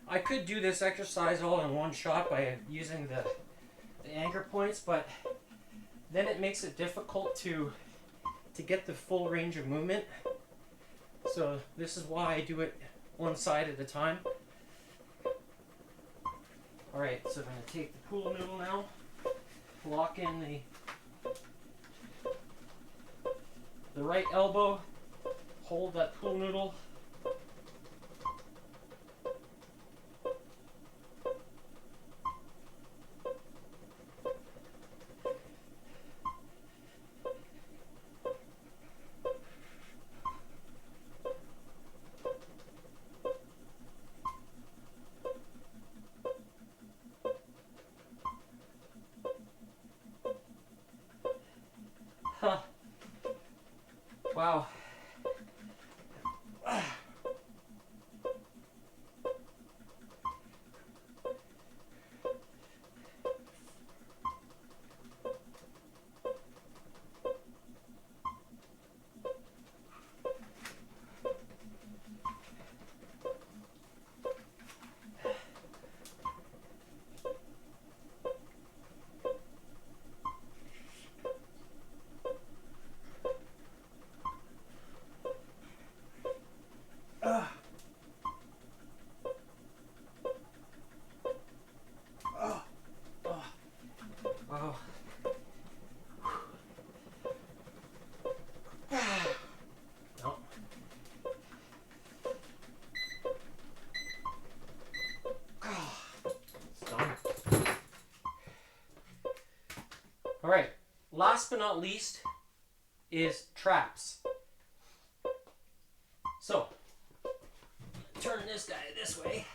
I could do this exercise all in one shot by using the anchor points, but then it makes it difficult to get the full range of movement. So this is why I do it one side at a time. Alright, so I'm going to take the pool noodle now, lock in the right elbow, hold that pool noodle. Huh. Wow. Wow. No. It's done. All right. Last but not least is traps. So, turn this guy this way.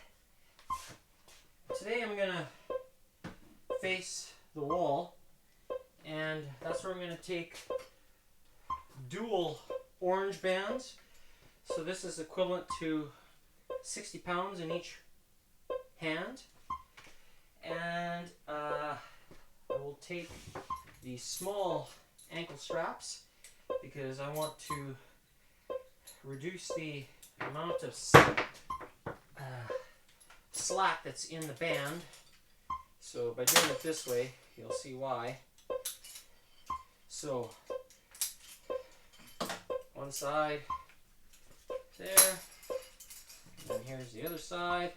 Today I'm gonna face the wall, and that's where I'm going to take dual orange bands. So this is equivalent to 60 pounds in each hand, and I will take the small ankle straps because I want to reduce the amount of slack that's in the band. So by doing it this way, you'll see why. So one side there, and then here's the other side.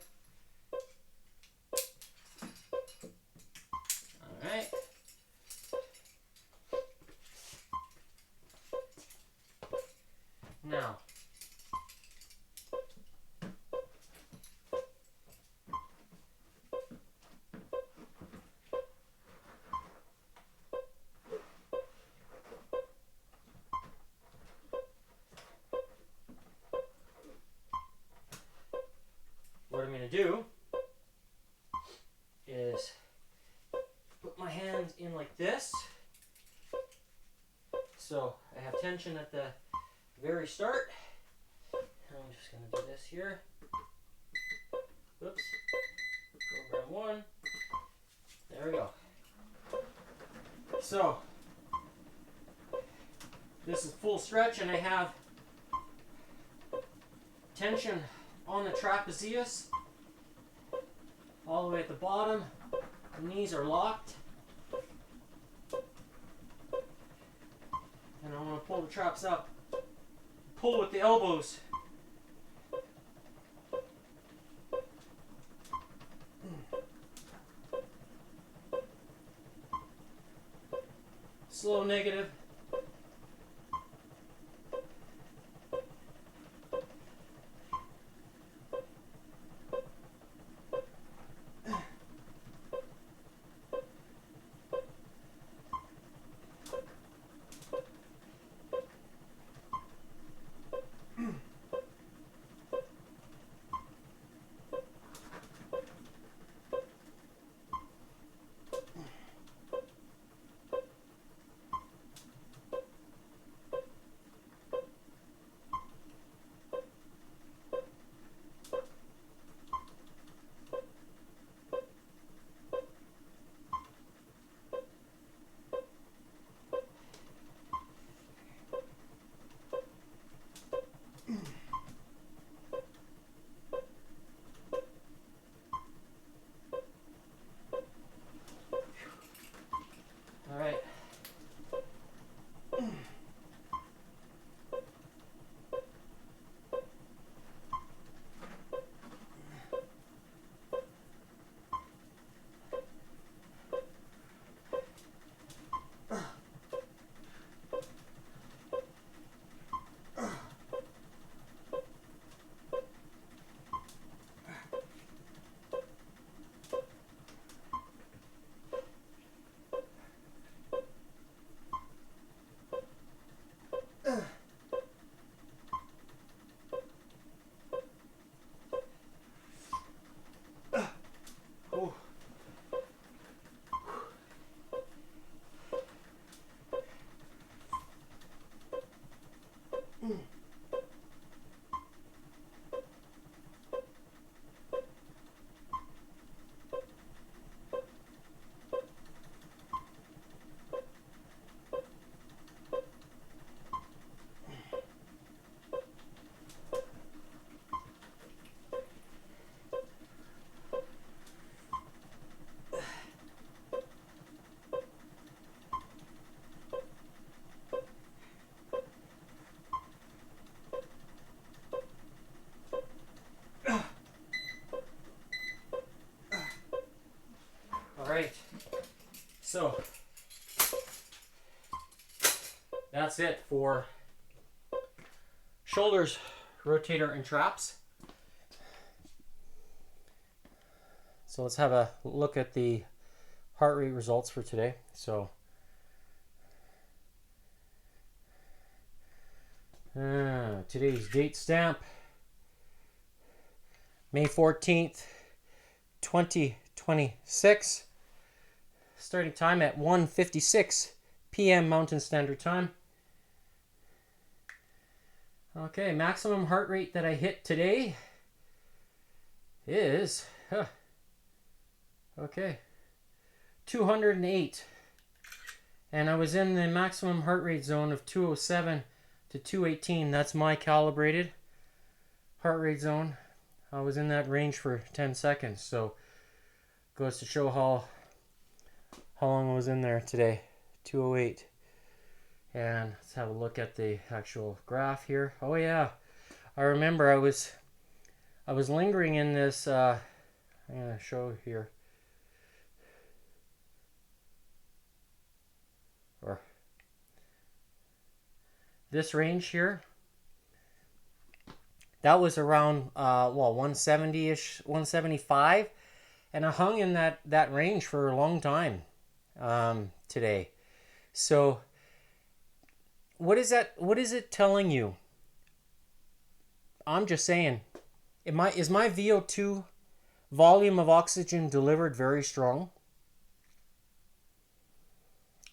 All right. Now, what I'm going to do is put my hands in like this. So I have tension at the very start. And I'm just going to do this here. Oops. Program 1. There we go. So this is full stretch, and I have tension on the trapezius all the way at the bottom. The knees are locked. And I'm going to pull the traps up. Pull with the elbows. Slow negative. All right. Alright, so that's it for shoulders, rotator, and traps. So let's have a look at the heart rate results for today. So today's date stamp, May 14th, 2026. Starting time at 1:56 p.m. Mountain Standard Time. Okay, maximum heart rate that I hit today is 208. And I was in the maximum heart rate zone of 207 to 218. That's my calibrated heart rate zone. I was in that range for 10 seconds. So goes to show how long I was in there today. 208. And let's have a look at the actual graph here. Oh yeah, I remember I was lingering in this. I'm gonna show here. Or this range here. That was around 170-ish, 175, and I hung in that range for a long time today. So what is it telling you? I'm just saying, is my VO2 volume of oxygen delivered very strong?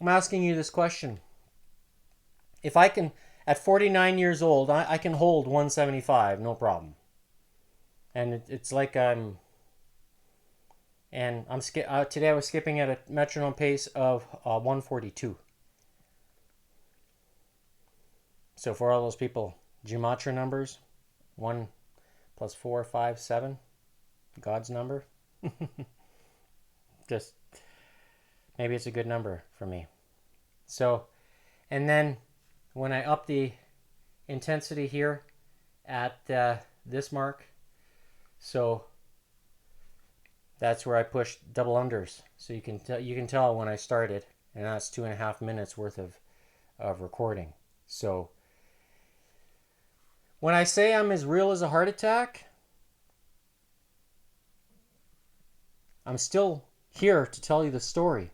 I'm asking you this question. If I can, at 49 years old, I can hold 175, no problem. And it's like today I was skipping at a metronome pace of 142. So for all those people, gematria numbers, 1 plus 4, 5, 7. God's number. Just maybe it's a good number for me. So, and then when I up the intensity here at this mark, so that's where I push double unders. So you can tell when I started, and that's 2.5 minutes worth of recording. So when I say I'm as real as a heart attack, I'm still here to tell you the story.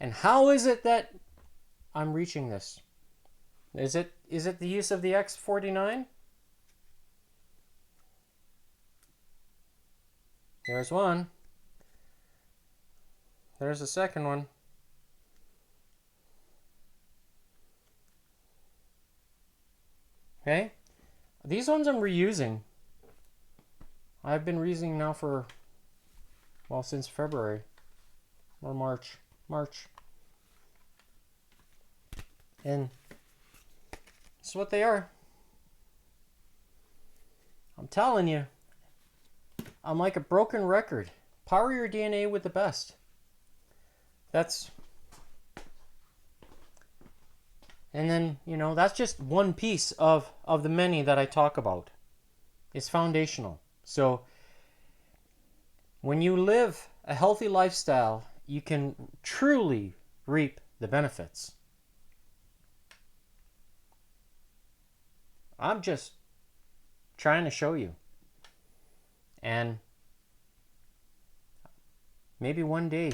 And how is it that I'm reaching this? Is it the use of the X49? There's one. There's a second one. Okay? These ones I'm reusing. I've been reusing now for, well, since February or March. And that's what they are. I'm telling you, I'm like a broken record. Power your DNA with the best. And then, that's just one piece of the many that I talk about. It's foundational. So when you live a healthy lifestyle, you can truly reap the benefits. I'm just trying to show you. And maybe one day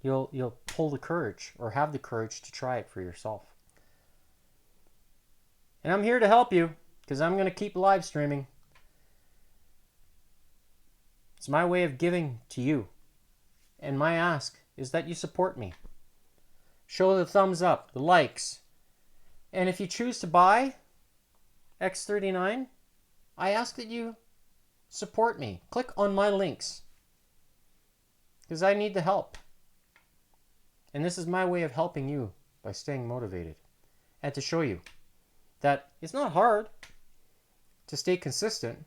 you'll pull the courage or have the courage to try it for yourself. And I'm here to help you because I'm going to keep live streaming. It's my way of giving to you. And my ask is that you support me. Show the thumbs up, the likes. And if you choose to buy X39, I ask that you support me. Click on my links because I need the help. And this is my way of helping you by staying motivated and to show you that it's not hard to stay consistent.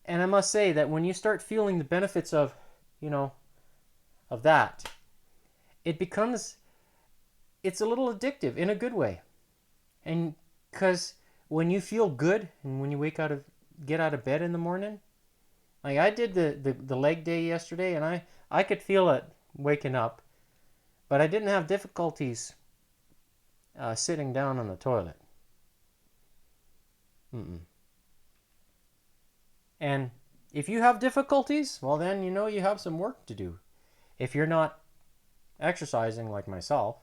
And I must say that when you start feeling the benefits of that, it's a little addictive in a good way. And because when you feel good and when you get out of bed in the morning, like I did the leg day yesterday, and I could feel it waking up, but I didn't have difficulties sitting down on the toilet. And if you have difficulties, well then you have some work to do. If you're not exercising like myself.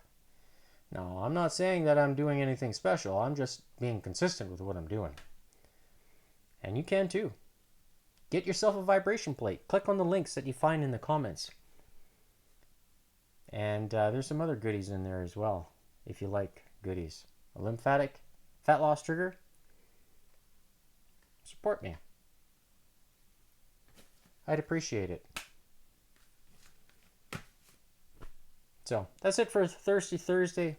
No, I'm not saying that I'm doing anything special. I'm just being consistent with what I'm doing. And you can too. Get yourself a vibration plate. Click on the links that you find in the comments. And there's some other goodies in there as well, if you like goodies. A lymphatic fat loss trigger. Support me. I'd appreciate it. So that's it for Thirsty Thursday.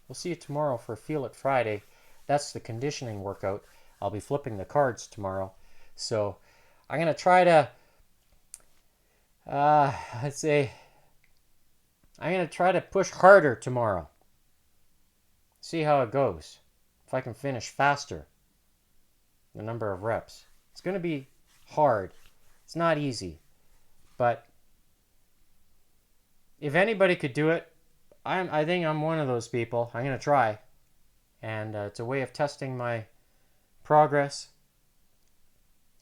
We'll see you tomorrow for Feel It Friday. That's the conditioning workout. I'll be flipping the cards tomorrow. So I'm going to try to, I'm going to try to push harder tomorrow. See how it goes. If I can finish faster. The number of reps. It's going to be hard. It's not easy. But if anybody could do it, I think I'm one of those people. I'm going to try. And it's a way of testing my progress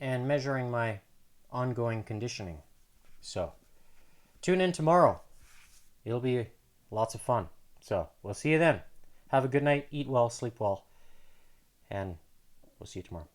and measuring my ongoing conditioning. So, tune in tomorrow. It'll be lots of fun. So, we'll see you then. Have a good night. Eat well, sleep well. And we'll see you tomorrow.